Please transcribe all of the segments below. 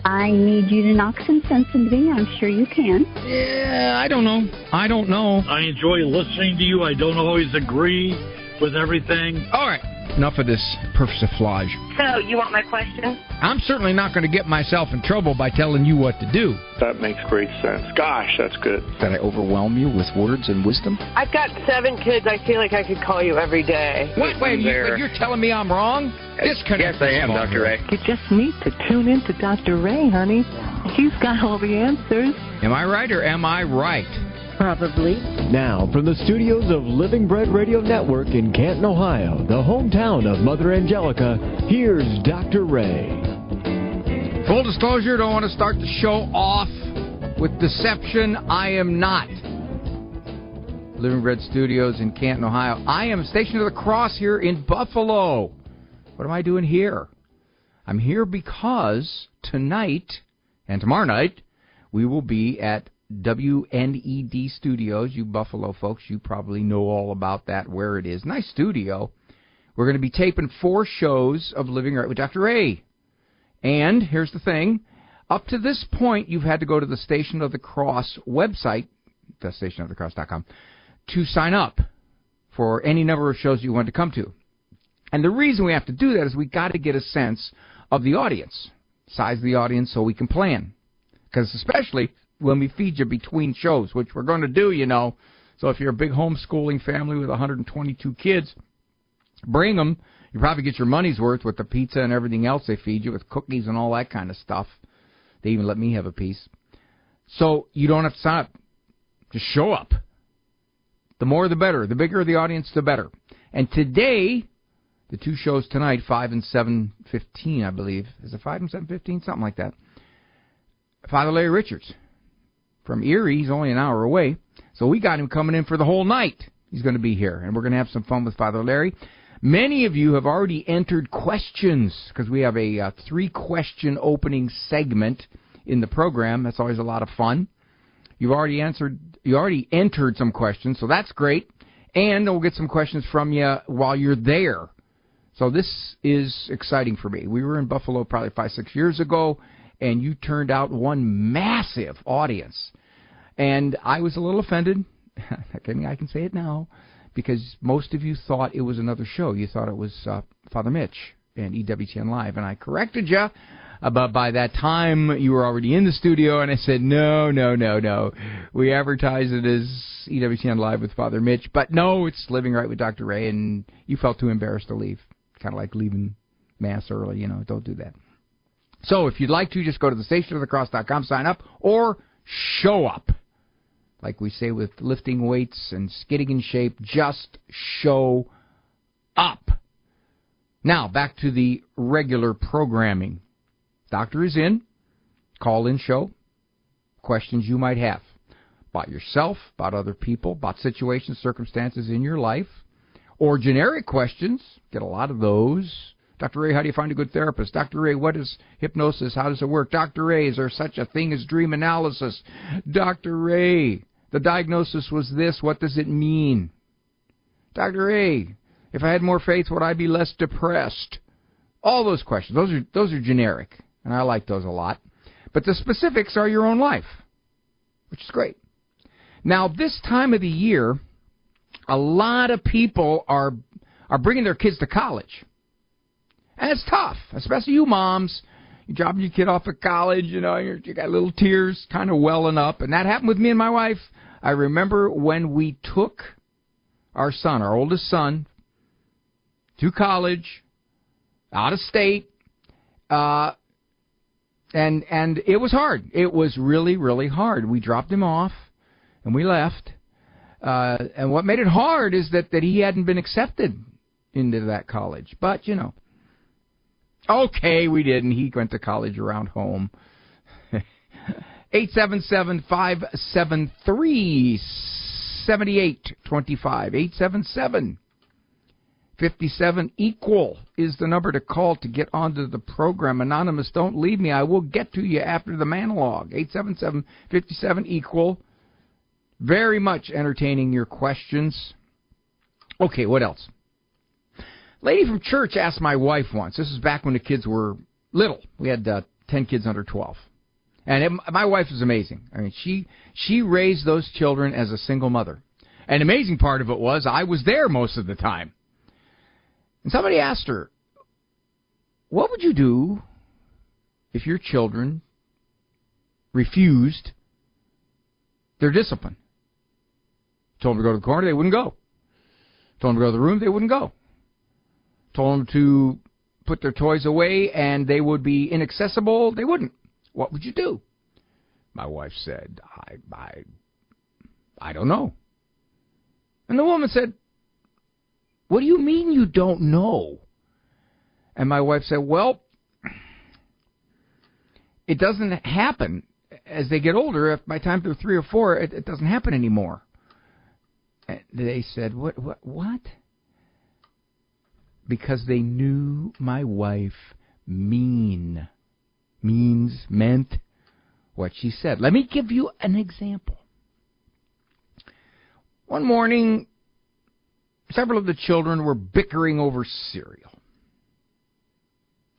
I need you to knock some sense into me. I'm sure you can. Yeah, I don't know. I enjoy listening to you. I don't always agree with everything. All right. Enough of this persiflage. So, you want my question? I'm certainly not going to get myself in trouble by telling you what to do. That makes great sense. Gosh, that's good. Did I overwhelm you with words and wisdom? I've got 7 kids. I feel like I could call you every day. Wait, you're telling me I'm wrong? Disconnect. Yes, I am, Dr. Ray. You just need to tune in to Dr. Ray, honey. He's got all the answers. Am I right or am I right? Probably. Now, from the studios of Living Bread Radio Network in Canton, Ohio, the hometown of Mother Angelica, here's Dr. Ray. Full disclosure, don't want to start the show off with deception. I am not. Living Bread Studios in Canton, Ohio. I am stationed at the Cross here in Buffalo. What am I doing here? I'm here because tonight and tomorrow night we will be at WNED Studios. You Buffalo folks, you probably know all about that, where it is. Nice studio. We're going to be taping 4 shows of Living Right with Dr. Ray. And here's the thing. Up to this point, you've had to go to the Station of the Cross website, thestationofthecross.com, to sign up for any number of shows you want to come to. And the reason we have to do that is we got to get a sense of the audience, size of the audience, so we can plan. Because especially when we feed you between shows, which we're going to do, you know. So if you're a big homeschooling family with 122 kids, bring them. You probably get your money's worth with the pizza and everything else they feed you, with cookies and all that kind of stuff. They even let me have a piece. So you don't have to sign up. Just show up. The more the better. The bigger the audience, the better. And today, the 2 shows tonight, 5 and 7:15, I believe. Is it 5 and 7:15? Something like that. Father Larry Richards from Erie. He's only an hour away. So we got him coming in for the whole night. He's going to be here, and we're going to have some fun with Father Larry. Many of you have already entered questions, because we have a 3-question opening segment in the program. That's always a lot of fun. You already entered some questions, so that's great. And we'll get some questions from you while you're there. So this is exciting for me. We were in Buffalo probably 5-6 years ago, and you turned out one massive audience. And I was a little offended. I can say it now, because most of you thought it was another show. You thought it was Father Mitch and EWTN Live, and I corrected you. But by that time, you were already in the studio, and I said, no. We advertise it as EWTN Live with Father Mitch, but no, it's Living Right with Dr. Ray, and you felt too embarrassed to leave. Kind of like leaving Mass early, you know, don't do that. So if you'd like to, just go to thestationofthecross.com, sign up, or show up. Like we say with lifting weights and getting in shape, just show up. Now, back to the regular programming. Doctor is in, call-in show, questions you might have about yourself, about other people, about situations, circumstances in your life, or generic questions. Get a lot of those. Dr. Ray, how do you find a good therapist? Dr. Ray, what is hypnosis? How does it work? Dr. Ray, is there such a thing as dream analysis? Dr. Ray, the diagnosis was this. What does it mean? Dr. Ray, if I had more faith, would I be less depressed? All those questions. Those are generic, and I like those a lot. But the specifics are your own life, which is great. Now, this time of the year, a lot of people are bringing their kids to college. And it's tough, especially you moms. You're dropping your kid off at college, you know, you got little tears kind of welling up. And that happened with me and my wife. I remember when we took our son, our oldest son, to college, out of state, and it was hard. It was really, really hard. We dropped him off, and we left. And what made it hard is that he hadn't been accepted into that college. But, you know, okay, we didn't. He went to college around home. 877-573-7825. 877-57-EQUAL is the number to call to get onto the program. Anonymous, don't leave me. I will get to you after the monologue. 877-57-EQUAL. Very much entertaining your questions. Okay, what else? Lady from church asked my wife once. This is back when the kids were little. We had 10 10 kids under 12. And my wife is amazing. I mean, she raised those children as a single mother. And the amazing part of it was I was there most of the time. And somebody asked her, what would you do if your children refused their discipline? Told them to go to the corner, they wouldn't go. Told them to go to the room, they wouldn't go. Told them to put their toys away and they would be inaccessible, they wouldn't. What would you do? My wife said, I don't know. And the woman said, what do you mean you don't know? And my wife said, well, it doesn't happen as they get older. If by the time they're 3 or 4, it doesn't happen anymore. And they said, what? Because they knew my wife meant what she said. Let me give you an example. One morning, several of the children were bickering over cereal.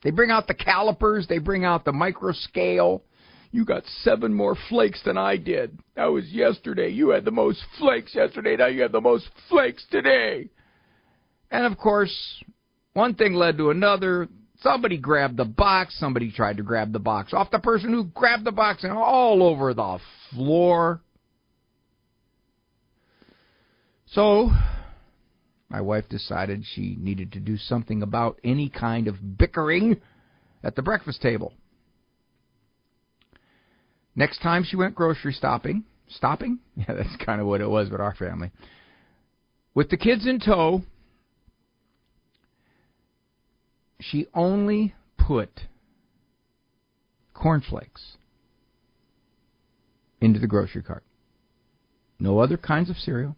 They bring out the calipers, they bring out the micro scale. You got 7 more flakes than I did. That was yesterday. You had the most flakes yesterday. Now you have the most flakes today. And of course, one thing led to another. Somebody grabbed the box. Somebody tried to grab the box off the person who grabbed the box and all over the floor. So, my wife decided she needed to do something about any kind of bickering at the breakfast table. Next time she went grocery stopping? Yeah, that's kind of what it was with our family. With the kids in tow, she only put cornflakes into the grocery cart. No other kinds of cereal,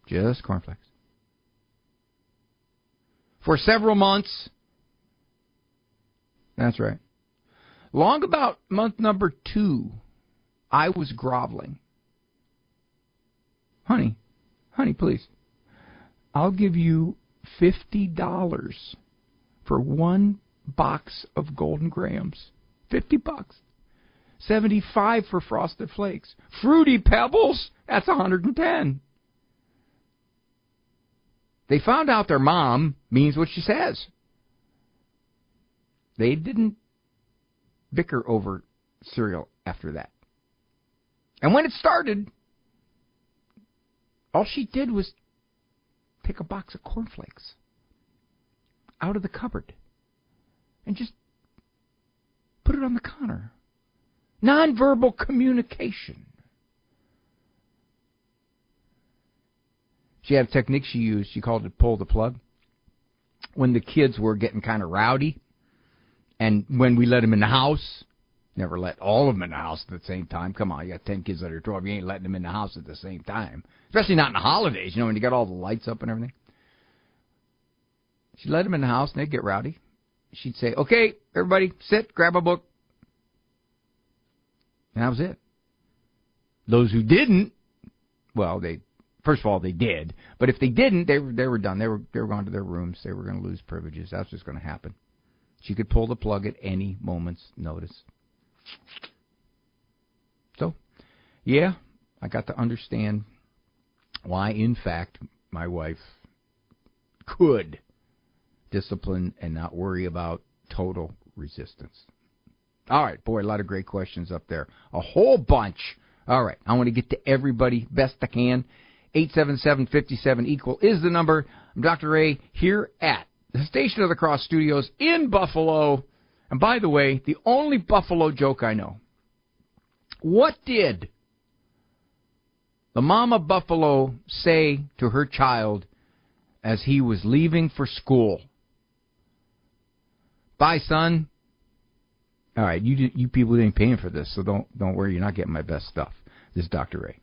just cornflakes. For several months, that's right. Long about month number 2, I was groveling. Honey, please, I'll give you $50 for 1 box of Golden Grahams. $50. $75 for Frosted Flakes. Fruity Pebbles, that's $110. They found out their mom means what she says. They didn't bicker over cereal after that. And when it started, all she did was take a box of cornflakes out of the cupboard and just put it on the counter. Nonverbal communication. She had a technique she used. She called it pull the plug. When the kids were getting kind of rowdy, and when we let them in the house, never let all of them in the house at the same time. Come on, you got 10 kids under 12. You ain't letting them in the house at the same time. Especially not in the holidays, when you got all the lights up and everything. She'd let them in the house, and they'd get rowdy. She'd say, okay, everybody, sit, grab a book. And that was it. Those who didn't, well, first of all, they did. But if they didn't, they were done. They were gone to their rooms. They were going to lose privileges. That's just going to happen. She could pull the plug at any moment's notice. So, yeah, I got to understand why, in fact, my wife could discipline and not worry about total resistance. All right, boy, a lot of great questions up there. A whole bunch. All right, I want to get to everybody best I can. 877-57-EQUAL is the number. I'm Dr. Ray here at the Station of the Cross Studios in Buffalo. And by the way, the only Buffalo joke I know. What did the mama buffalo say to her child as he was leaving for school? Bye, son. All right, you people ain't paying for this, so don't worry. You're not getting my best stuff. This is Dr. Ray.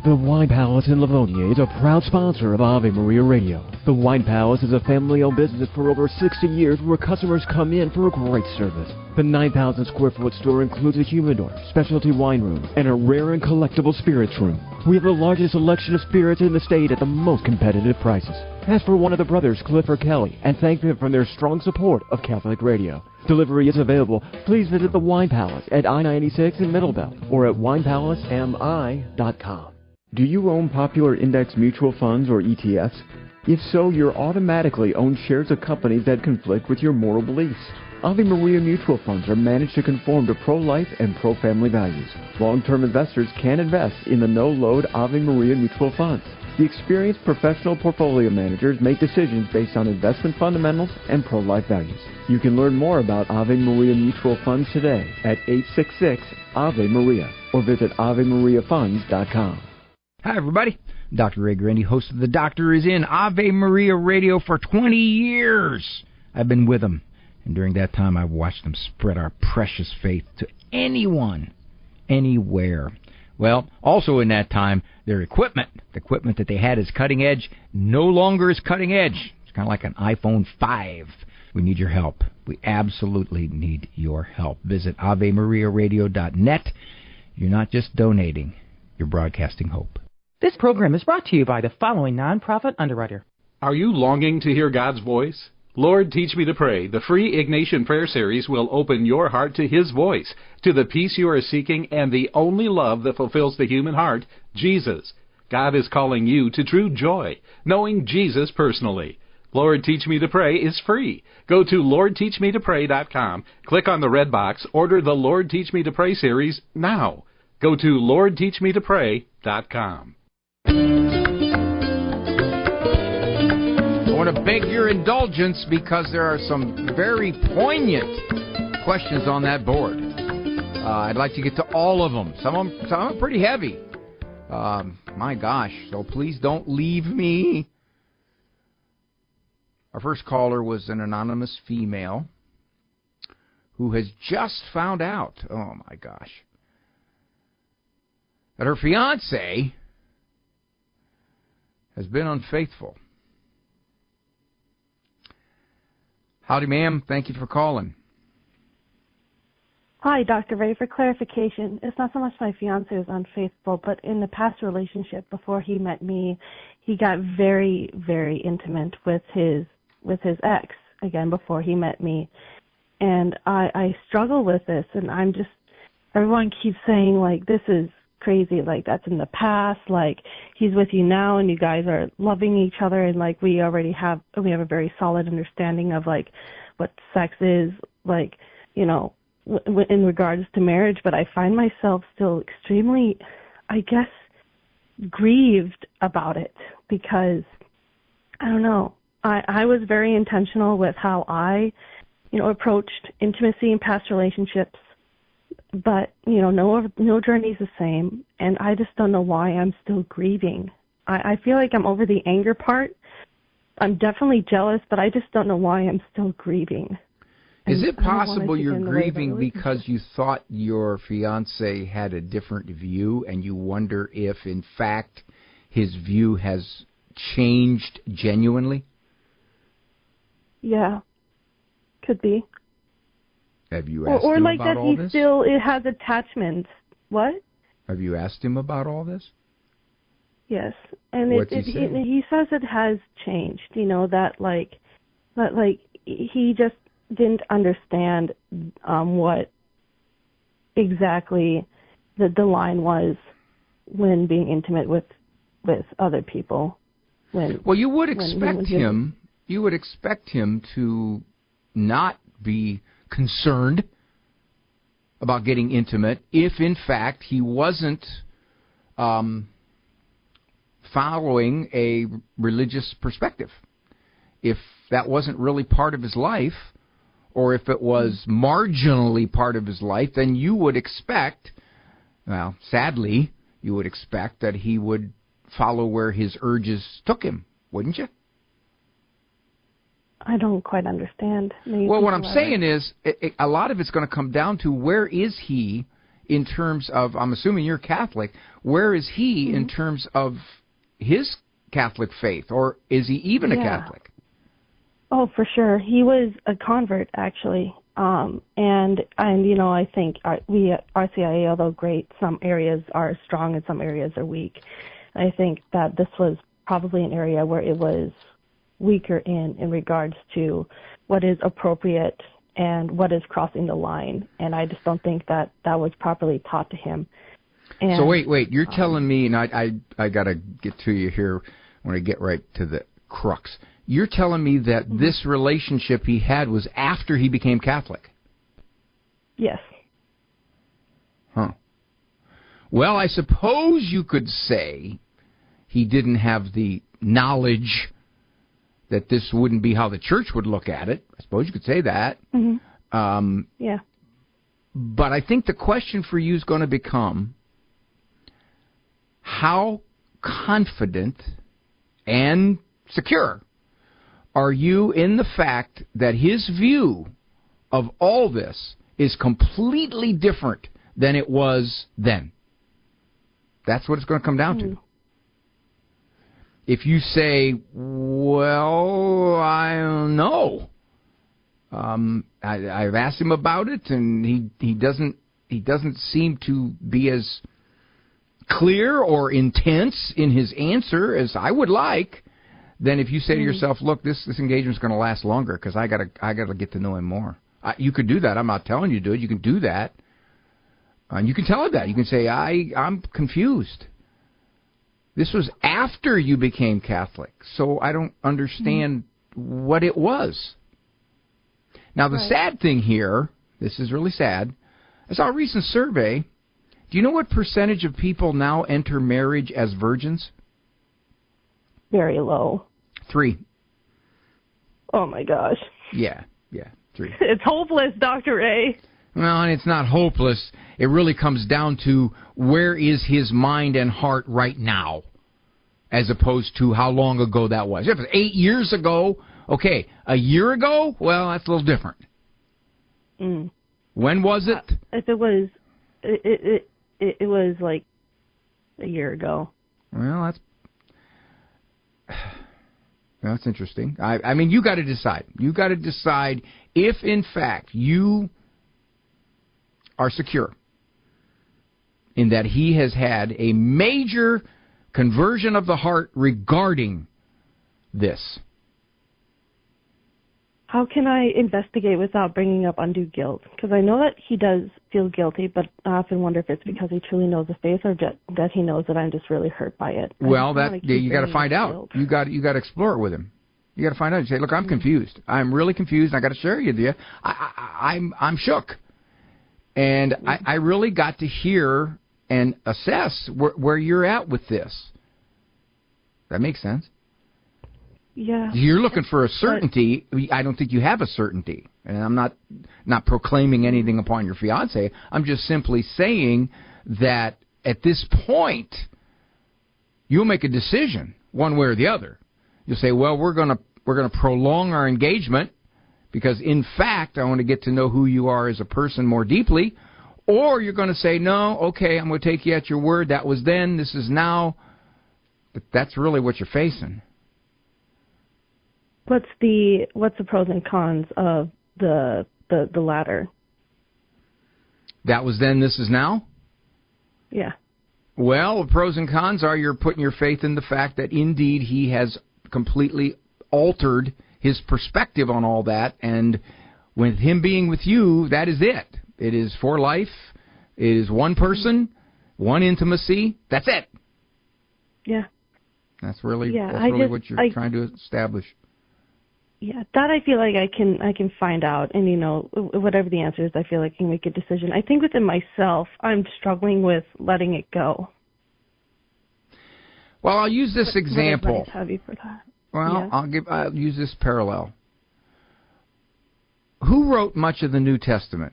The Wine Palace in Livonia is a proud sponsor of Ave Maria Radio. The Wine Palace is a family-owned business for over 60 years where customers come in for a great service. The 9,000 square foot store includes a humidor, specialty wine room, and a rare and collectible spirits room. We have the largest selection of spirits in the state at the most competitive prices. Ask for one of the brothers, Cliff or Kelly, and thank them for their strong support of Catholic radio. Delivery is available. Please visit the Wine Palace at I-96 in Middlebelt or at winepalacemi.com. Do you own popular index mutual funds or ETFs? If so, you're automatically own shares of companies that conflict with your moral beliefs. Ave Maria mutual funds are managed to conform to pro-life and pro-family values. Long-term investors can invest in the no-load Ave Maria mutual funds. The experienced professional portfolio managers make decisions based on investment fundamentals and pro-life values. You can learn more about Ave Maria mutual funds today at 866-AVE-MARIA or visit AveMariaFunds.com. Hi, everybody. Dr. Ray Guarendi, host of The Doctor Is In, Ave Maria Radio for 20 years. I've been with them. And during that time, I've watched them spread our precious faith to anyone, anywhere. Well, also in that time, their equipment, the equipment that they had is cutting edge, no longer is cutting edge. It's kind of like an iPhone 5. We need your help. We absolutely need your help. Visit AveMariaRadio.net. You're not just donating, you're broadcasting hope. This program is brought to you by the following nonprofit underwriter. Are you longing to hear God's voice? Lord, Teach Me to Pray, the free Ignatian Prayer Series will open your heart to His voice, to the peace you are seeking, and the only love that fulfills the human heart, Jesus. God is calling you to true joy, knowing Jesus personally. Lord, Teach Me to Pray is free. Go to LordTeachMeToPray.com, click on the red box, order the Lord, Teach Me to Pray series now. Go to LordTeachMeToPray.com. I want to beg your indulgence because there are some very poignant questions on that board. I'd like to get to all of them. Some of them are pretty heavy. My gosh, so please don't leave me. Our first caller was an anonymous female who has just found out, oh my gosh, that her fiancé has been unfaithful. Howdy, ma'am. Thank you for calling. Hi, Dr. Ray. For clarification, it's not so much my fiance is unfaithful, but in the past relationship before he met me, he got very, very intimate with his ex, again, before he met me. And I struggle with this, and everyone keeps saying, like, this is crazy, like, that's in the past, like, he's with you now and you guys are loving each other, and, like, we have a very solid understanding of, like, what sex is, like, you know, in regards to marriage. But I find myself still extremely, I guess, grieved about it because, I don't know, I was very intentional with how I, approached intimacy in past relationships. But, no journey is the same, and I just don't know why I'm still grieving. I feel like I'm over the anger part. I'm definitely jealous, but I just don't know why I'm still grieving. Is it possible you're grieving because you thought your fiancé had a different view, and you wonder if, in fact, his view has changed genuinely? Yeah, could be. Have you asked him like about all this? Or like that he still has attachments. What? Have you asked him about all this? Yes. And he says it has changed, that he just didn't understand what exactly the line was when being intimate with other people. You would expect him to not be concerned about getting intimate if, in fact, he wasn't following a religious perspective. If that wasn't really part of his life, or if it was marginally part of his life, then you would expect, sadly, you would expect that he would follow where his urges took him, wouldn't you? I don't quite understand. Well, what I'm saying is a lot of it's going to come down to where is he in terms of, I'm assuming you're Catholic, where is he in terms of his Catholic faith, or is he even a Catholic? Oh, for sure. He was a convert, actually. I think we at RCIA, although great, some areas are strong and some areas are weak. I think that this was probably an area where it was weaker in regards to what is appropriate and what is crossing the line. And I just don't think that was properly taught to him. And, so wait, you're telling me, and I got to get to you here when I get right to the crux. You're telling me that this relationship he had was after he became Catholic? Yes. Huh. Well, I suppose you could say he didn't have the knowledge that this wouldn't be how the church would look at it. I suppose you could say that. Mm-hmm. Yeah. But I think the question for you is going to become, how confident and secure are you in the fact that his view of all this is completely different than it was then? That's what it's going to come down to. If you say, well, I don't know, I've asked him about it, and he doesn't seem to be as clear or intense in his answer as I would like, then if you say to yourself, look, this engagement's going to last longer because I gotta get to know him more. You could do that. I'm not telling you to do it. You can do that. And you can tell him that. You can say, I'm confused. This was after you became Catholic, so I don't understand what it was. Now, the sad thing here, this is really sad, I saw a recent survey. Do you know what percentage of people now enter marriage as virgins? Very low. 3. Oh, my gosh. Yeah, 3. It's hopeless, Dr. A. Well, and it's not hopeless. It really comes down to where is his mind and heart right now, as opposed to how long ago that was. If it's 8 years ago, okay. A year ago, well, that's a little different. When was it? If it was, it was like a year ago. Well, that's interesting. I mean, you got to decide. You got to decide if, in fact, you are secure in that he has had a major conversion of the heart regarding this. How can I investigate without bringing up undue guilt? Because I know that he does feel guilty, but I often wonder if it's because he truly knows the faith or that he knows that I'm just really hurt by it. Well, you got to find out. You got to explore it with him. You got to find out. You say, look, I'm confused. I'm really confused. I got to share with you. I'm shook, and I really got to hear and assess where you're at with this. That makes sense. Yeah. You're looking for a certainty. I don't think you have a certainty. And I'm not proclaiming anything upon your fiancé. I'm just simply saying that at this point, you'll make a decision one way or the other. You'll say, well, we're going to prolong our engagement because, in fact, I want to get to know who you are as a person more deeply. Or you're going to say, no, okay, I'm going to take you at your word. That was then. This is now. But that's really what you're facing. What's the pros and cons of the latter? That was then, this is now? Yeah. Well, the pros and cons are you're putting your faith in the fact that indeed he has completely altered his perspective on all that, and with him being with you, that is it. It is for life. It is one person, one intimacy. That's it. Yeah. That's really what you're trying to establish. Yeah, that I feel like I can find out, and whatever the answer is, I feel like I can make a decision. I think within myself, I'm struggling with letting it go. Well, I'll use this example. What advice have you for that? Well, yeah. I'll use this parallel. Who wrote much of the New Testament?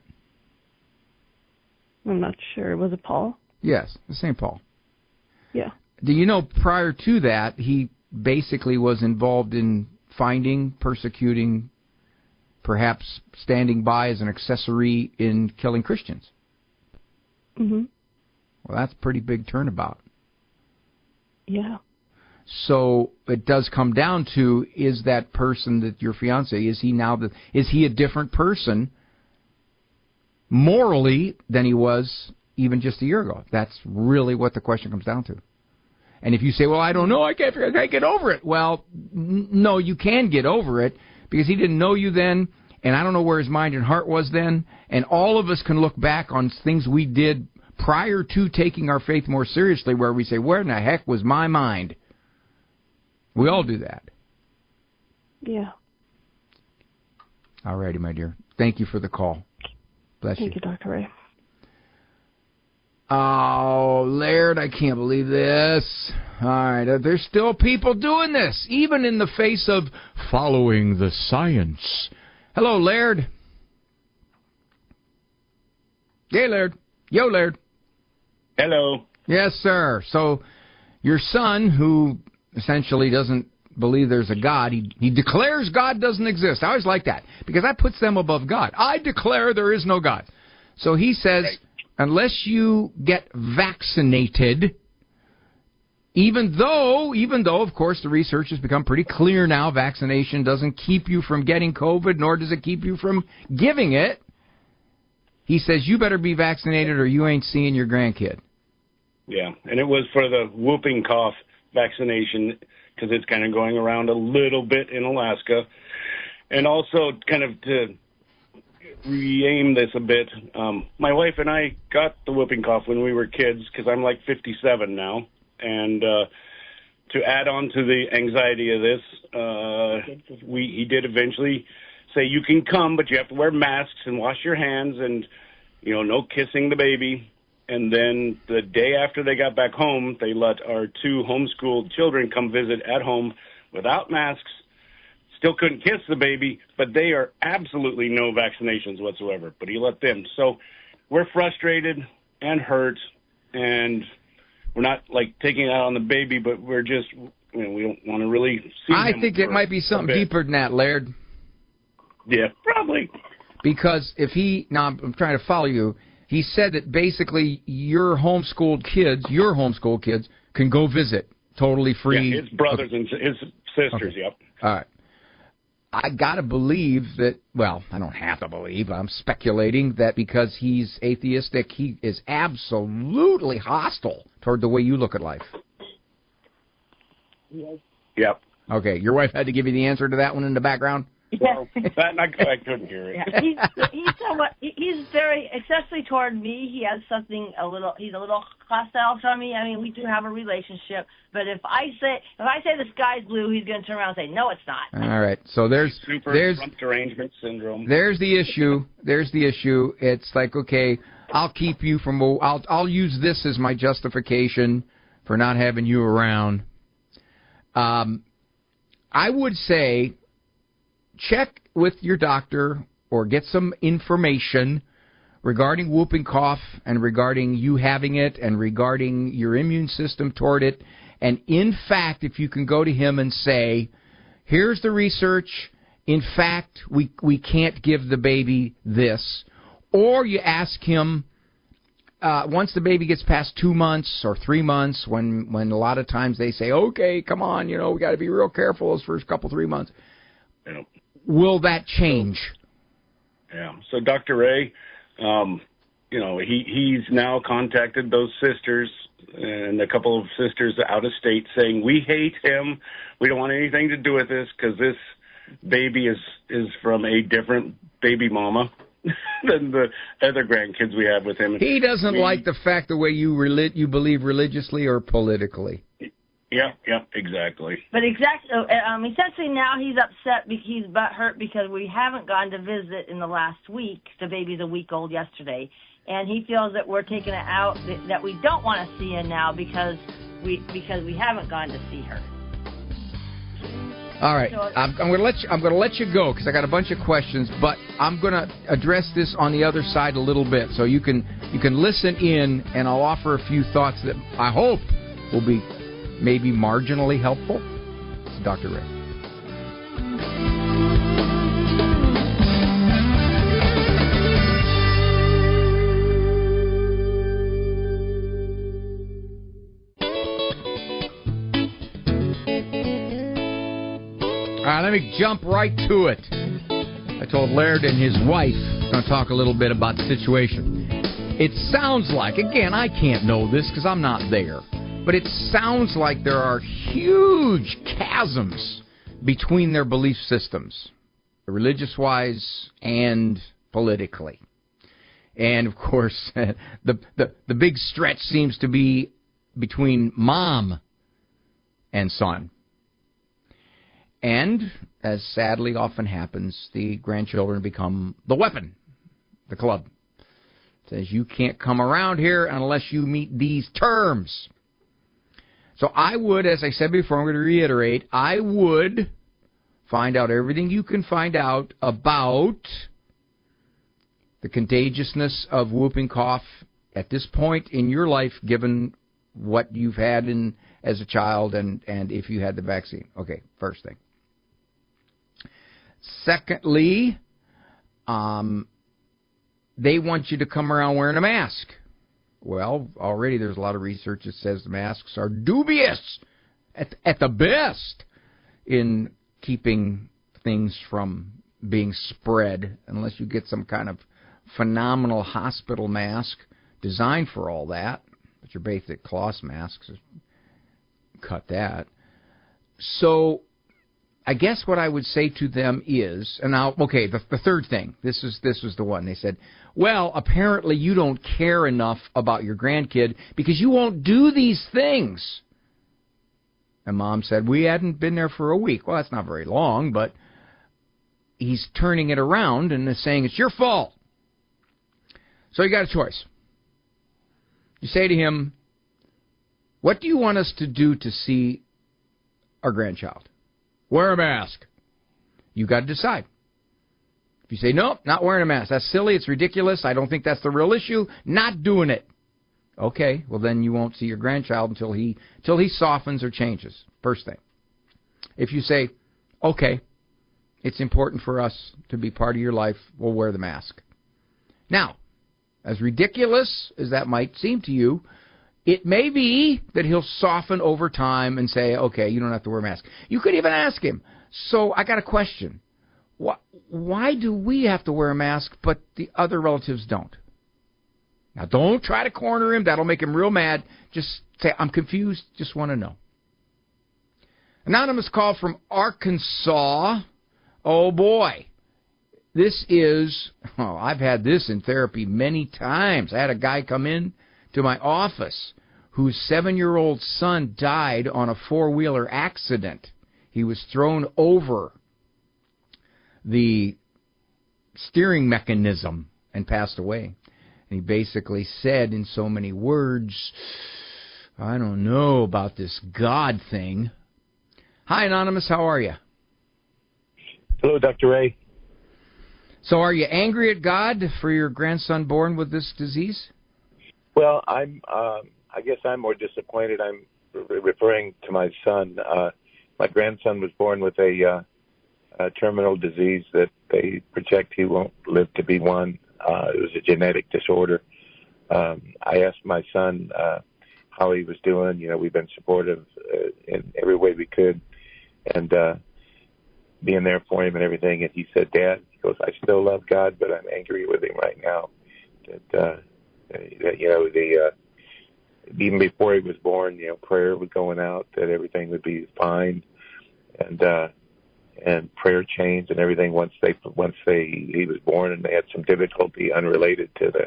I'm not sure. Was it Paul? Yes, St. Paul. Yeah. Do you know prior to that, he basically was involved in finding, persecuting, perhaps standing by as an accessory in killing Christians? Mm-hmm. Well, that's a pretty big turnabout. Yeah. So it does come down to, is that person that your fiancé, is he a different person morally than he was even just a year ago? That's really what the question comes down to. And if you say, well, I don't know, I can't get over it. Well, no, you can get over it because he didn't know you then, and I don't know where his mind and heart was then. And all of us can look back on things we did prior to taking our faith more seriously where we say, where in the heck was my mind? We all do that. Yeah. All righty, my dear. Thank you for the call. Bless you. Thank you, Dr. Ray. Oh, Laird, I can't believe this. All right, there's still people doing this, even in the face of following the science. Hello, Laird. Hey, Laird. Yo, Laird. Hello. Yes, sir. So your son, who essentially doesn't believe there's a God, he declares God doesn't exist. I always like that, because that puts them above God. I declare there is no God. So he says, right, unless you get vaccinated, even though, of course, the research has become pretty clear now, vaccination doesn't keep you from getting COVID, nor does it keep you from giving it. He says, you better be vaccinated or you ain't seeing your grandkid. Yeah, and it was for the whooping cough vaccination, because it's kind of going around a little bit in Alaska. And also, kind of to re-aim this a bit, my wife and I got the whooping cough when we were kids, because I'm like 57 now. And to add on to the anxiety of this, he did eventually say, you can come, but you have to wear masks and wash your hands and, no kissing the baby. And then the day after they got back home, they let our 2 homeschooled children come visit at home without masks. Still couldn't kiss the baby, but they are absolutely no vaccinations whatsoever. But he let them. So we're frustrated and hurt, and we're not, taking it out on the baby, but we're just, we don't want to really see him. I think it might be something deeper than that, Laird. Yeah, probably. Because now I'm trying to follow you. He said that basically your homeschooled kids can go visit totally free. Yeah, his brothers and his sisters, okay. Yep. All right. I got to believe that, well, I don't have to believe, I'm speculating that because he's atheistic, he is absolutely hostile toward the way you look at life. Yep. Okay, your wife had to give you the answer to that one in the background? Well, I couldn't hear it. Yeah, he's very, especially toward me, he's a little hostile to me. I mean, we do have a relationship, but if I say the sky's blue, he's going to turn around and say, no, it's not. All right, so there's rump derangement syndrome. There's the issue. It's like, okay, I'll keep you from, I'll use this as my justification for not having you around. I would say, check with your doctor or get some information regarding whooping cough and regarding you having it and regarding your immune system toward it. And in fact, if you can go to him and say, here's the research. In fact, we can't give the baby this. Or you ask him, once the baby gets past 2 months or 3 months, when a lot of times they say, okay, come on, we got to be real careful those first couple, 3 months. Yeah. Will that change? Yeah. So Dr. Ray, he's now contacted those sisters and a couple of sisters out of state saying, we hate him. We don't want anything to do with this because this baby is from a different baby mama than the other grandkids we have with him. He doesn't like the fact the way you believe religiously or politically. Yeah, exactly. But essentially now he's upset because he's butthurt because we haven't gone to visit in the last week. The baby's a week old yesterday, and he feels that we're taking it out, that we don't want to see her now because we haven't gone to see her. All right, so, I'm going to let you go because I got a bunch of questions, but I'm going to address this on the other side a little bit, so you can listen in, and I'll offer a few thoughts that I hope will be maybe marginally helpful. It's Dr. Ray. All right, let me jump right to it. I told Laird and his wife I'm going to talk a little bit about the situation. It sounds like, again, I can't know this because I'm not there. But it sounds like there are huge chasms between their belief systems, religious-wise and politically. And, of course, the big stretch seems to be between mom and son. And, as sadly often happens, the grandchildren become the weapon, the club. It says, you can't come around here unless you meet these terms. So I would, as I said before, I'm going to reiterate, I would find out everything you can find out about the contagiousness of whooping cough at this point in your life, given what you've had as a child and if you had the vaccine. Okay, first thing. Secondly, they want you to come around wearing a mask. Well, already there's a lot of research that says the masks are dubious at the best in keeping things from being spread, unless you get some kind of phenomenal hospital mask designed for all that. But your basic cloth masks, cut that. So I guess what I would say to them is, and now, okay, the third thing, this was the one. They said, well, apparently you don't care enough about your grandkid because you won't do these things. And Mom said, we hadn't been there for a week. Well, that's not very long, but he's turning it around and is saying it's your fault. So you got a choice. You say to him, what do you want us to do to see our grandchild? Wear a mask. You got to decide. If you say, nope, not wearing a mask, that's silly, it's ridiculous, I don't think that's the real issue, not doing it. Okay, well then you won't see your grandchild until he softens or changes. First thing. If you say, okay, it's important for us to be part of your life, we'll wear the mask. Now, as ridiculous as that might seem to you, it may be that he'll soften over time and say, okay, you don't have to wear a mask. You could even ask him, so I got a question. Why do we have to wear a mask but the other relatives don't? Now, don't try to corner him. That'll make him real mad. Just say, I'm confused. Just want to know. Anonymous call from Arkansas. Oh, boy. This is, I've had this in therapy many times. I had a guy come in to my office whose 7-year-old son died on a four-wheeler accident. He was thrown over the steering mechanism and passed away. And he basically said in so many words, I don't know about this God thing. Hi, Anonymous. How are you? Hello, Dr. Ray. So are you angry at God for your grandson born with this disease? Well, I guess I'm more disappointed. I'm referring to my son. My grandson was born with a terminal disease that they project he won't live to be one. It was a genetic disorder. I asked my son how he was doing. You know, we've been supportive in every way we could, and being there for him and everything. And he said, Dad, he goes, I still love God, but I'm angry with him right now. That you know, even before he was born, you know, prayer was going out that everything would be fine, and prayer changed and everything once he was born, and they had some difficulty unrelated to the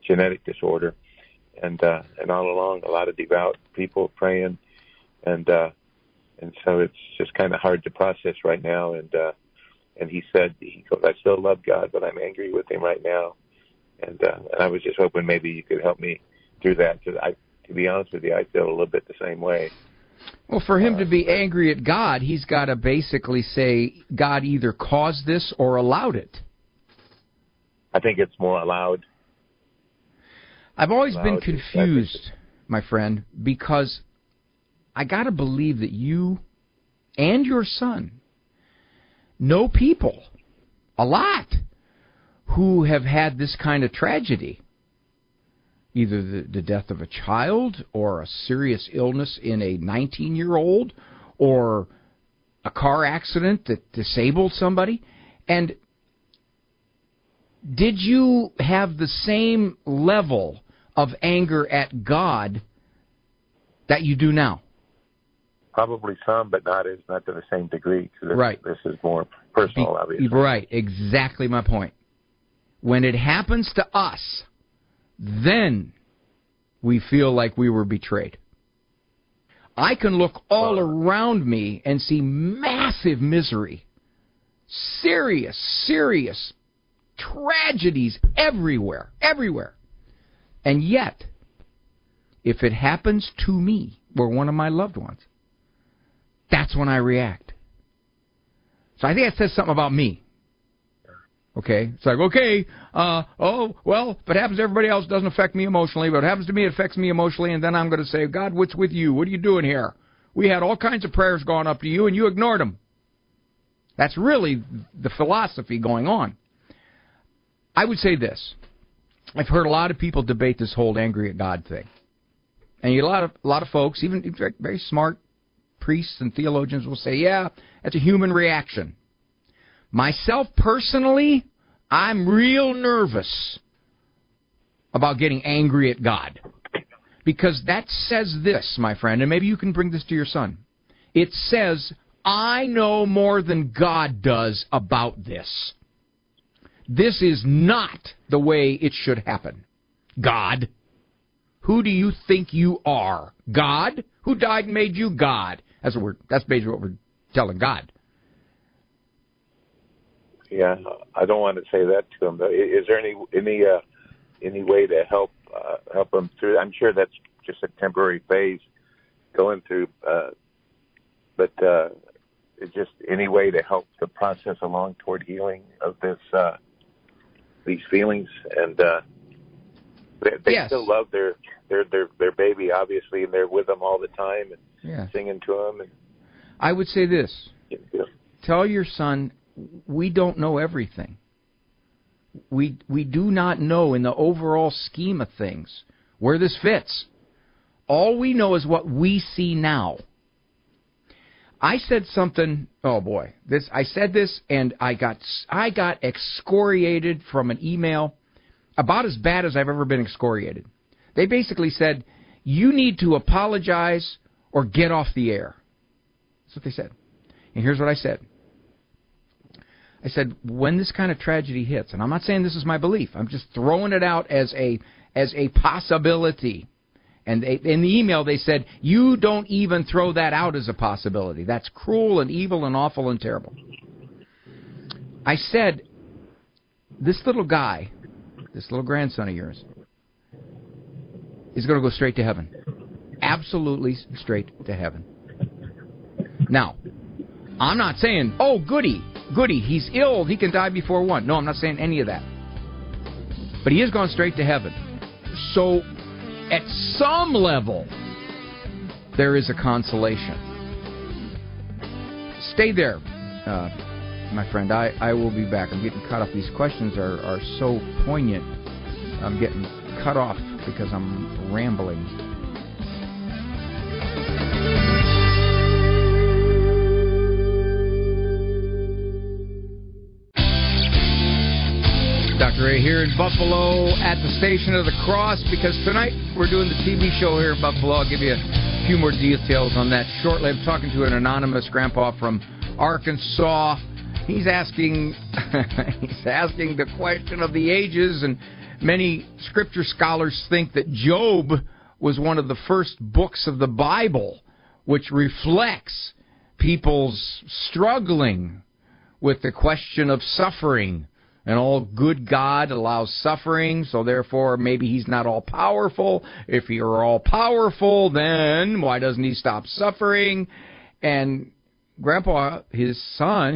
genetic disorder, and all along a lot of devout people praying, and so it's just kind of hard to process right now, and he said, he goes, I still love God, but I'm angry with him right now, and I was just hoping maybe you could help me through that, because to be honest with you, I feel a little bit the same way. Well, for him to be angry at God, he's got to basically say God either caused this or allowed it. I think it's more allowed. I've always been confused, my friend, because I got to believe that you and your son know people, a lot, who have had this kind of tragedy. Either the death of a child or a serious illness in a 19-year-old or a car accident that disabled somebody. And did you have the same level of anger at God that you do now? Probably some, but not to the same degree. Right. This is more personal, obviously. Right. Exactly my point. When it happens to us, then we feel like we were betrayed. I can look all around me and see massive misery, serious tragedies everywhere. And yet, if it happens to me or one of my loved ones, that's when I react. So I think that says something about me. Okay? It's like, okay, if it happens to everybody else, it doesn't affect me emotionally, but if it happens to me, it affects me emotionally, and then I'm going to say, God, what's with you? What are you doing here? We had all kinds of prayers going up to you, and you ignored them. That's really the philosophy going on. I would say this. I've heard a lot of people debate this whole angry at God thing. And a lot of folks, even very smart priests and theologians, will say, yeah, that's a human reaction. Myself, personally, I'm real nervous about getting angry at God. Because that says this, my friend, and maybe you can bring this to your son. It says, I know more than God does about this. This is not the way it should happen. God, who do you think you are? God? Who died and made you God? That's basically what we're telling God. Yeah, I don't want to say that to him. But is there any way to help him through? I'm sure that's just a temporary phase going through, but is just any way to help the process along toward healing of these feelings, and they yes. still love their baby, obviously, and they're with them all the time and singing to them. And I would say this: tell your son, we don't know everything. We do not know in the overall scheme of things where this fits. All we know is what we see now. I said something, oh boy, I said this and I got excoriated from an email, about as bad as I've ever been excoriated. They basically said, you need to apologize or get off the air. That's what they said. And here's what I said. I said, when this kind of tragedy hits, and I'm not saying this is my belief, I'm just throwing it out as a possibility. And in the email they said, you don't even throw that out as a possibility. That's cruel and evil and awful and terrible. I said, this little guy, this little grandson of yours, is going to go straight to heaven. Absolutely straight to heaven. Now, I'm not saying, oh, goody, he's ill, he can die before one. No, I'm not saying any of that. But he is going straight to heaven. So, at some level, there is a consolation. Stay there, my friend. I will be back. I'm getting cut off. These questions are so poignant. I'm getting cut off because I'm rambling. Dr. Ray here in Buffalo at the Station of the Cross, because tonight we're doing the TV show here in Buffalo. I'll give you a few more details on that shortly. I'm talking to an anonymous grandpa from Arkansas. He's asking the question of the ages, and many scripture scholars think that Job was one of the first books of the Bible which reflects people's struggling with the question of suffering. And all good God allows suffering, so therefore maybe he's not all-powerful. If you're all-powerful, then why doesn't he stop suffering? And Grandpa, his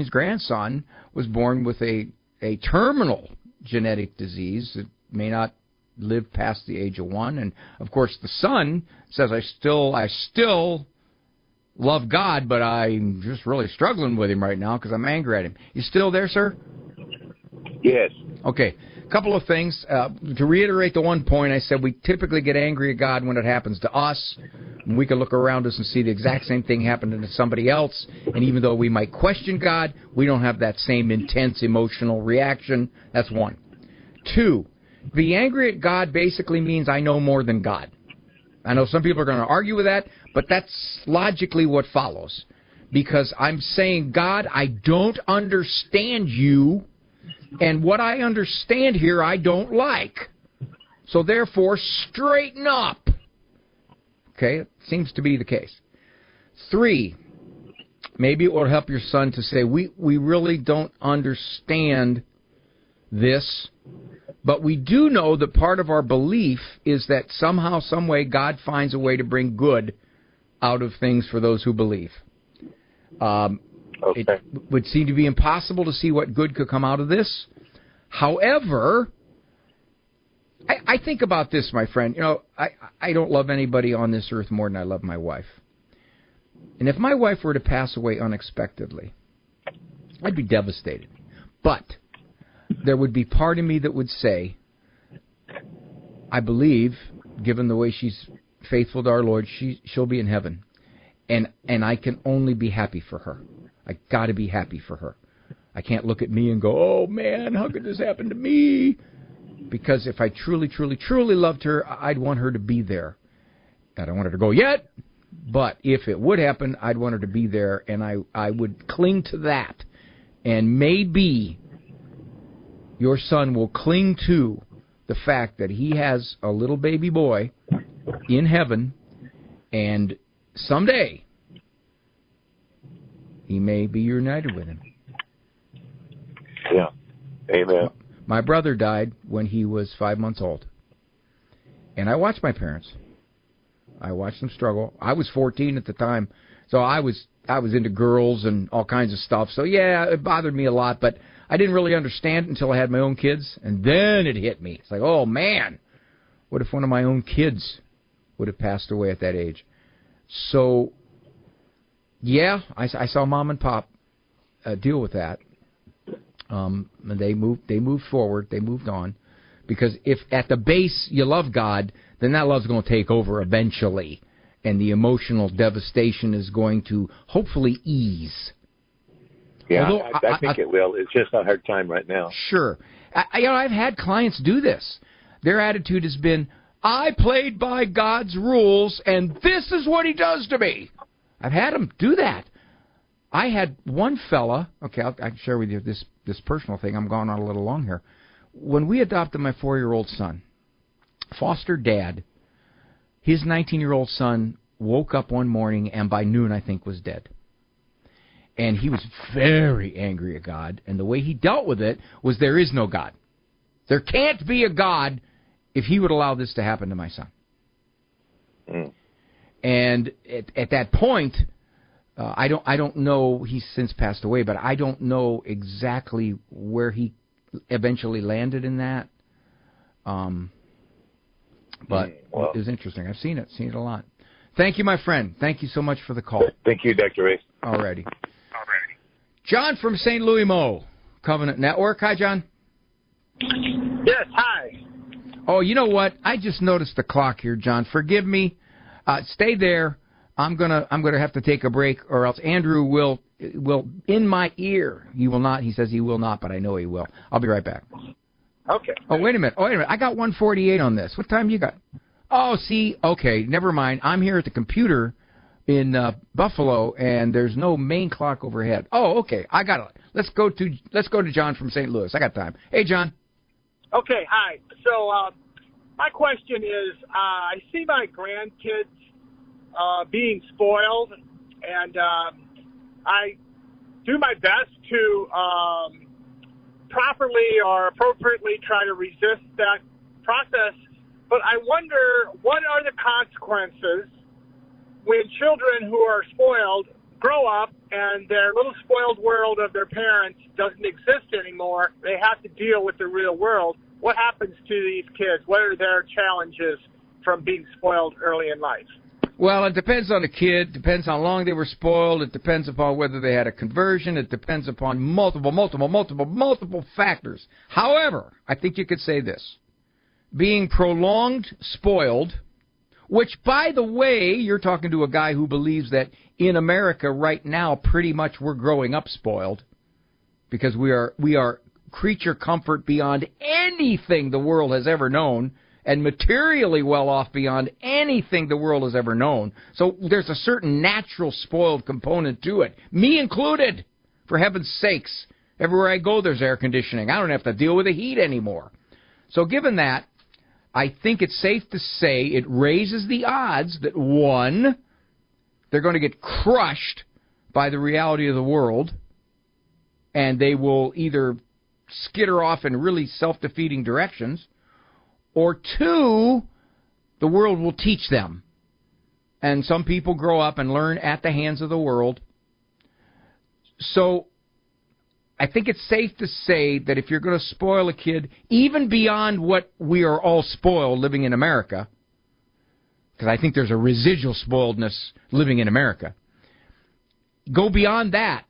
grandson, was born with a terminal genetic disease that may not live past the age of 1. And, of course, the son says, I still love God, but I'm just really struggling with him right now because I'm angry at him. You still there, sir? Yes. Okay. A couple of things. To reiterate the one point, I said we typically get angry at God when it happens to us. And we can look around us and see the exact same thing happening to somebody else. And even though we might question God, we don't have that same intense emotional reaction. That's one. 2, be angry at God basically means I know more than God. I know some people are going to argue with that, but that's logically what follows. Because I'm saying, God, I don't understand you, and what I understand here I don't like. So therefore, straighten up. Okay, it seems to be the case. 3, maybe it will help your son to say, we really don't understand this, but we do know that part of our belief is that somehow, some way, God finds a way to bring good out of things for those who believe. It would seem to be impossible to see what good could come out of this. However, I think about this, my friend. You know, I don't love anybody on this earth more than I love my wife. And if my wife were to pass away unexpectedly, I'd be devastated. But there would be part of me that would say, I believe, given the way she's faithful to our Lord, she'll be in heaven. And I can only be happy for her. I got to be happy for her. I can't look at me and go, oh, man, how could this happen to me? Because if I truly, truly, truly loved her, I'd want her to be there. I don't want her to go yet, but if it would happen, I'd want her to be there, and I would cling to that. And maybe your son will cling to the fact that he has a little baby boy in heaven, and someday he may be united with him. Yeah. Amen. My brother died when he was 5 months old. And I watched my parents. I watched them struggle. I was 14 at the time, so I was into girls and all kinds of stuff. So, yeah, it bothered me a lot, but I didn't really understand it until I had my own kids, and then it hit me. It's like, oh, man, what if one of my own kids would have passed away at that age? So, yeah, I saw Mom and Pop deal with that. And they moved forward. They moved on. Because if at the base you love God, then that love's going to take over eventually. And the emotional devastation is going to hopefully ease. Yeah, although I think it will. It's just a hard time right now. Sure. I've had clients do this. Their attitude has been, I played by God's rules, and this is what he does to me. I've had them do that. I had one fella, okay, I can share with you this personal thing. I'm going on a little long here. When we adopted my 4-year-old son, foster dad, his 19-year-old son woke up one morning and by noon, I think, was dead. And he was very angry at God, and the way he dealt with it was there is no God. There can't be a God if he would allow this to happen to my son. Mm. And at that point, I don't know, he's since passed away, but I don't know exactly where he eventually landed in that. But it was interesting. I've seen it a lot. Thank you, my friend. Thank you so much for the call. Thank you, Dr. Ray. Alrighty. John from St. Louis Mo, Covenant Network. Hi, John. Yes, hi. Oh, you know what? I just noticed the clock here, John. Forgive me. Stay there. I'm gonna have to take a break, or else Andrew will in my ear. He will not. He says he will not, but I know he will. I'll be right back. Okay. Oh, wait a minute. I got 1:48 on this. What time you got? Oh, see. Okay, never mind. I'm here at the computer in Buffalo, and there's no main clock overhead. Oh, okay. I got it. Let's go to John from St. Louis. I got time. Hey, John. Okay. Hi. So my question is, I see my grandkids being spoiled, and I do my best to properly or appropriately try to resist that process, but I wonder what are the consequences when children who are spoiled grow up and their little spoiled world of their parents doesn't exist anymore. They have to deal with the real world. What happens to these kids? What are their challenges from being spoiled early in life? Well, it depends on the kid. Depends how long they were spoiled. It depends upon whether they had a conversion. It depends upon multiple factors. However, I think you could say this. Being prolonged spoiled, which, by the way, you're talking to a guy who believes that in America right now pretty much we're growing up spoiled because we are creature comfort beyond anything the world has ever known and materially well off beyond anything the world has ever known. So there's a certain natural spoiled component to it, me included, for heaven's sakes. Everywhere I go, there's air conditioning. I don't have to deal with the heat anymore. So given that, I think it's safe to say it raises the odds that, one, they're going to get crushed by the reality of the world, and they will either skitter off in really self-defeating directions, or two, the world will teach them. And some people grow up and learn at the hands of the world. So I think it's safe to say that if you're going to spoil a kid, even beyond what we are all spoiled living in America, because I think there's a residual spoiledness living in America, go beyond that.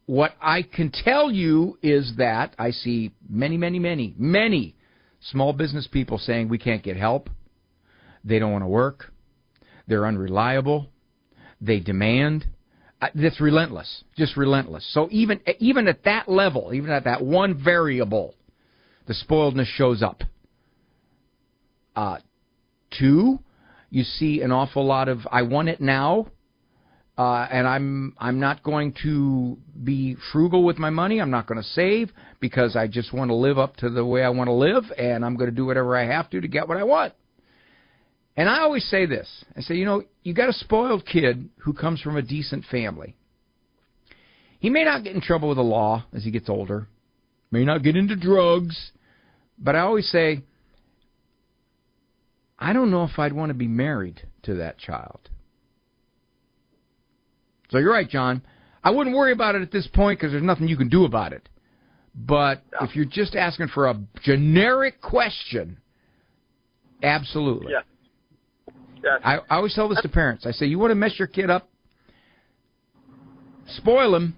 What I can tell you is that I see many small business people saying we can't get help. They don't want to work. They're unreliable. They demand. That's relentless, just relentless. So even at that level, even at that one variable, the spoiledness shows up. Two, you see an awful lot of I want it now. And I'm not going to be frugal with my money. I'm not going to save because I just want to live up to the way I want to live, and I'm going to do whatever I have to get what I want. And I always say this. I say, you got a spoiled kid who comes from a decent family. He may not get in trouble with the law as he gets older, may not get into drugs, but I always say, I don't know if I'd want to be married to that child. So you're right, John. I wouldn't worry about it at this point because there's nothing you can do about it. But if you're just asking for a generic question, absolutely. Yeah. Yeah. I always tell this to parents. I say, you want to mess your kid up? Spoil him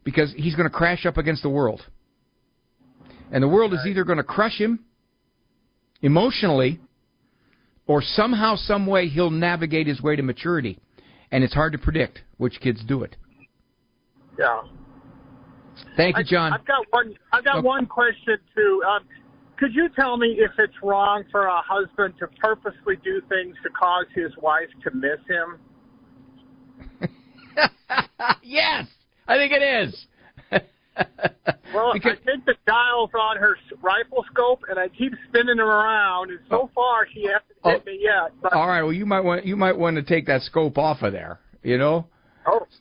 because he's going to crash up against the world. And the world is either going to crush him emotionally or somehow, some way, he'll navigate his way to maturity. And it's hard to predict which kids do it. Yeah. Thank you, John. I've got one question too. Could you tell me if it's wrong for a husband to purposely do things to cause his wife to miss him? Yes, I think it is. Well, I think the dial's on her rifle scope, and I keep spinning her around, and so far she hasn't hit me yet. But... All right, well, you might want to take that scope off of there,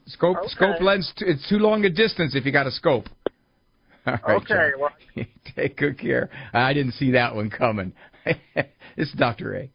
Scope lens, it's too long a distance if you got a scope. All right, okay, John. well... Take good care. I didn't see that one coming. This is Dr. A.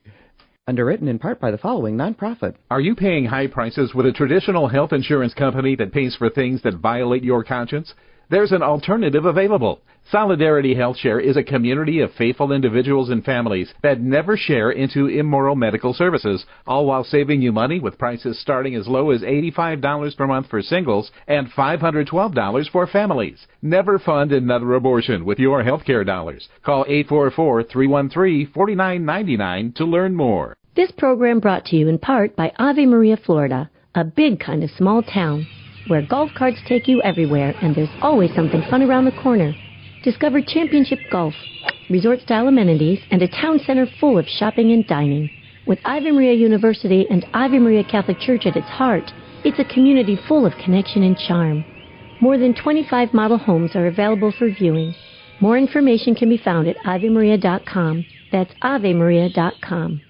Underwritten in part by the following nonprofit. Are you paying high prices with a traditional health insurance company that pays for things that violate your conscience? There's an alternative available. Solidarity HealthShare is a community of faithful individuals and families that never share into immoral medical services, all while saving you money with prices starting as low as $85 per month for singles and $512 for families. Never fund another abortion with your healthcare dollars. Call 844-313-4999 to learn more. This program brought to you in part by Ave Maria, Florida, a big kind of small town where golf carts take you everywhere and there's always something fun around the corner. Discover championship golf, resort-style amenities, and a town center full of shopping and dining. With Ave Maria University and Ave Maria Catholic Church at its heart, it's a community full of connection and charm. More than 25 model homes are available for viewing. More information can be found at AveMaria.com. That's AveMaria.com.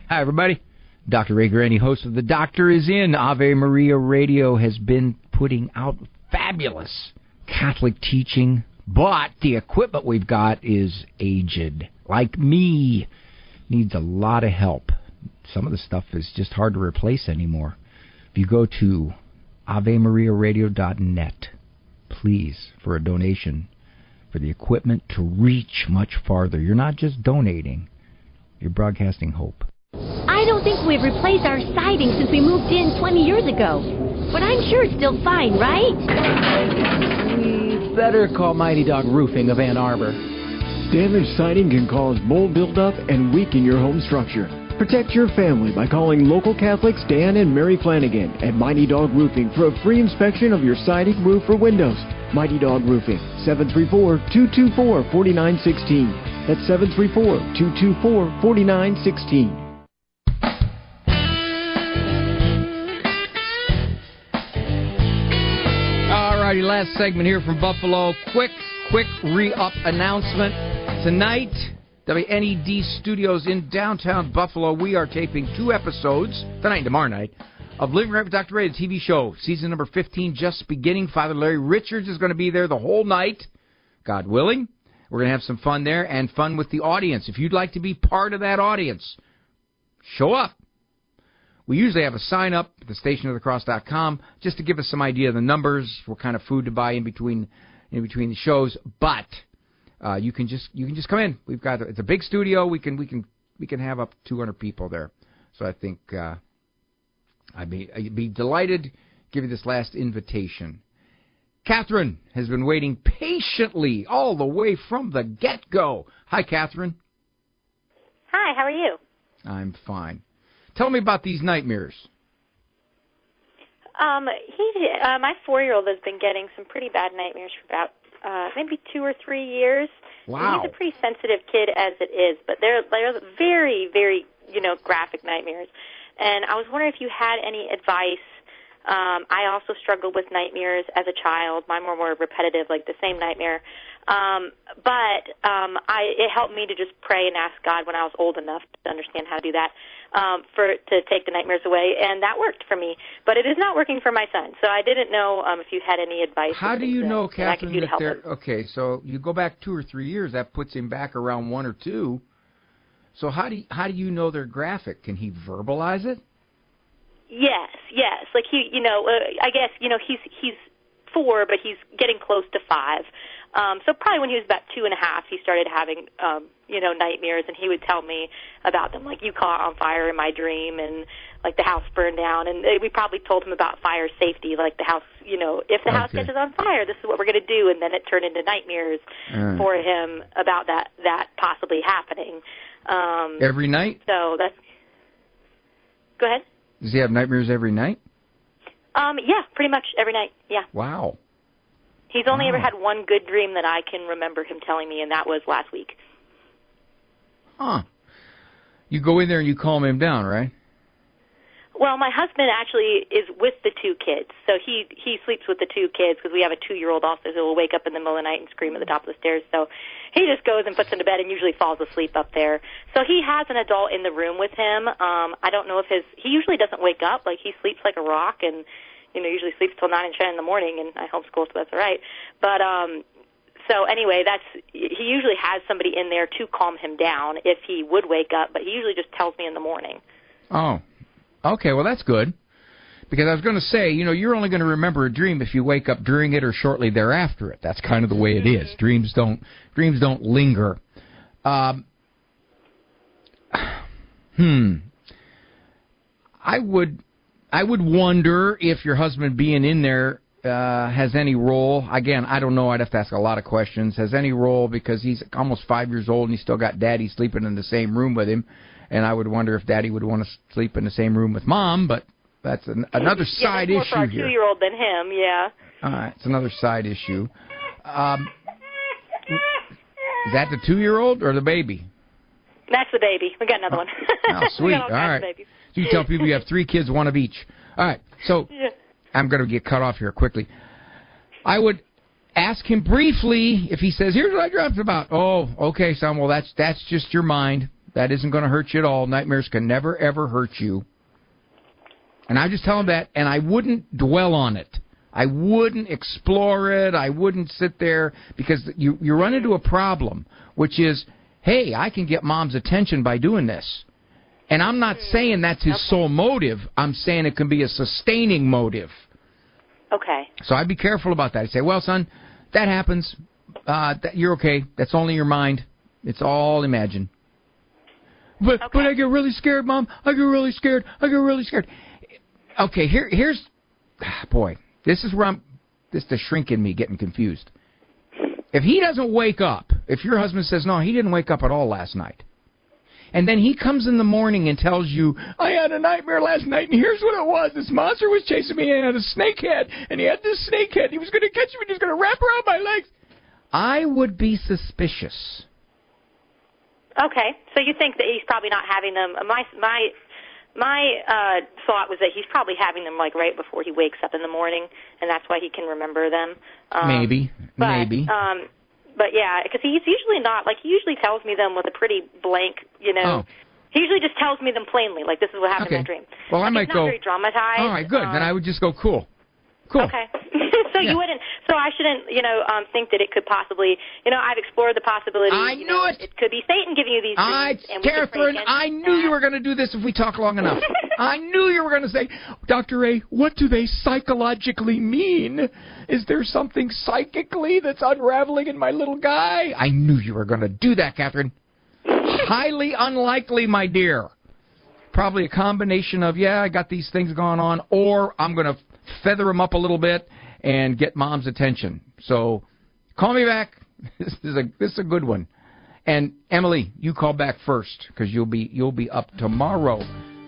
Hi, everybody. Dr. Ray Guarendi, host of The Doctor Is In. Ave Maria Radio has been putting out fabulous Catholic teaching, but the equipment we've got is aged. Like me, needs a lot of help. Some of the stuff is just hard to replace anymore. If you go to AveMariaRadio.net, please, for a donation for the equipment to reach much farther. You're not just donating, you're broadcasting hope. I don't think we've replaced our siding since we moved in 20 years ago. But I'm sure it's still fine, right? Better call Mighty Dog Roofing of Ann Arbor. Damaged siding can cause mold buildup and weaken your home structure. Protect your family by calling local Catholics Dan and Mary Flanagan at Mighty Dog Roofing for a free inspection of your siding, roof, or windows. Mighty Dog Roofing, 734-224-4916. That's 734-224-4916. Alrighty, last segment here from Buffalo. Quick re-up announcement. Tonight, WNED Studios in downtown Buffalo, we are taping 2 episodes, tonight and tomorrow night, of Living Right with Dr. Ray, the TV show. Season number 15 just beginning. Father Larry Richards is going to be there the whole night, God willing. We're going to have some fun there and fun with the audience. If you'd like to be part of that audience, show up. We usually have a sign-up at thestationofthecross.com just to give us some idea of the numbers, what kind of food to buy in between the shows. But you can just come in. It's a big studio. We can have up to 200 people there. So I think I'd be delighted to give you this last invitation. Catherine has been waiting patiently all the way from the get-go. Hi, Catherine. Hi, how are you? I'm fine. Tell me about these nightmares. My 4-year-old has been getting some pretty bad nightmares for about maybe 2 or 3 years. Wow. He's a pretty sensitive kid as it is, but they're very, very, graphic nightmares. And I was wondering if you had any advice. I also struggled with nightmares as a child. Mine were more repetitive, like the same nightmare. It helped me to just pray and ask God when I was old enough to understand how to do that, to take the nightmares away, and that worked for me. But it is not working for my son, so I didn't know if you had any advice. How do you know, Catherine, that I could do to help him? Okay, so you go back 2 or 3 years, that puts him back around 1 or 2. So how do you know they're graphic? Can he verbalize it? Yes. Like I guess he's 4, but he's getting close to 5. So probably when he was about 2.5, he started having nightmares, and he would tell me about them. Like, you caught on fire in my dream, and like the house burned down, and we probably told him about fire safety, like the house. If the house catches on fire, this is what we're going to do, and then it turned into nightmares for him about that possibly happening. Every night? So that's. Go ahead. Does he have nightmares every night? Yeah, pretty much every night. Yeah. Wow. He's only ever had one good dream that I can remember him telling me, and that was last week. Huh. You go in there and you calm him down, right? Well, my husband actually is with the 2 kids, so he sleeps with the 2 kids because we have a 2-year-old also who will wake up in the middle of the night and scream at the top of the stairs. So he just goes and puts him to bed and usually falls asleep up there. So he has an adult in the room with him. I don't know if he usually doesn't wake up. Like, he sleeps like a rock and usually sleeps till 9 and 10 in the morning, and I homeschool, so that's all right. But so anyway, he usually has somebody in there to calm him down if he would wake up, but he usually just tells me in the morning. Oh. Okay, well, that's good. Because I was going to say, you're only going to remember a dream if you wake up during it or shortly thereafter it. That's kind of the way it is. Dreams don't linger. I would wonder if your husband being in there has any role. Again, I don't know. I'd have to ask a lot of questions. Has any role because he's almost 5 years old and he's still got Daddy sleeping in the same room with him. And I would wonder if Daddy would want to sleep in the same room with Mom, but that's another side issue here. Yeah, more for our 2-year-old than him, yeah. All right, it's another side issue. Is that the 2-year-old or the baby? That's the baby. We got another one. Oh, sweet. All right. So you tell people you have 3 kids, 1 of each. All right, so I'm going to get cut off here quickly. I would ask him briefly if he says, here's what I dreamt about. Oh, okay, son, well, that's just your mind. That isn't going to hurt you at all. Nightmares can never, ever hurt you. And I just tell him that, and I wouldn't dwell on it. I wouldn't explore it. I wouldn't sit there, because you run into a problem, which is, hey, I can get Mom's attention by doing this. And I'm not saying that's his sole motive. I'm saying it can be a sustaining motive. Okay. So I'd be careful about that. I'd say, well, son, that happens. You're okay. That's only your mind. It's all imagined. But I get really scared, Mom. I get really scared. Okay, here's... Boy, this is where this is the shrink in me getting confused. If he doesn't wake up, if your husband says, no, he didn't wake up at all last night, and then he comes in the morning and tells you, I had a nightmare last night, and here's what it was. This monster was chasing me, and he had a snake head, and he had this snake head, and he was going to catch me, and he was going to wrap around my legs. I would be suspicious. Okay, so you think that he's probably not having them. My thought was that he's probably having them like right before he wakes up in the morning, and that's why he can remember them. Maybe. But yeah, because he's usually not, like, he usually tells me them with a pretty blank, you know. He usually just tells me them plainly, like, this is what happened in my dream. Well, I might it's go. Not very dramatized. All right, good. Then I would just go cool. Okay. So you wouldn't. So I shouldn't, think that it could possibly. I've explored the possibility. I knew it. It could be Satan giving you these dreams. Catherine, I knew you were going to do this if we talk long enough. I knew you were going to say, Dr. Ray, what do they psychologically mean? Is there something psychically that's unraveling in my little guy? I knew you were going to do that, Catherine. Highly unlikely, my dear. Probably a combination of, I got these things going on, or I'm going to feather him up a little bit and get Mom's attention. So call me back. This is a good one. And Emily, you call back first because you'll be up tomorrow.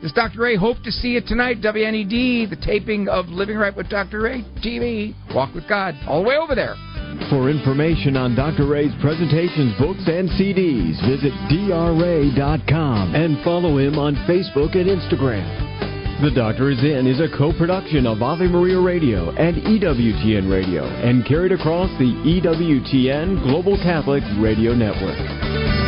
This is Dr. Ray. Hope to see you tonight. WNED, the taping of Living Right with Dr. Ray TV. Walk with God. All the way over there. For information on Dr. Ray's presentations, books, and CDs, visit drray.com and follow him on Facebook and Instagram. The Doctor Is In is a co-production of Ave Maria Radio and EWTN Radio and carried across the EWTN Global Catholic Radio Network.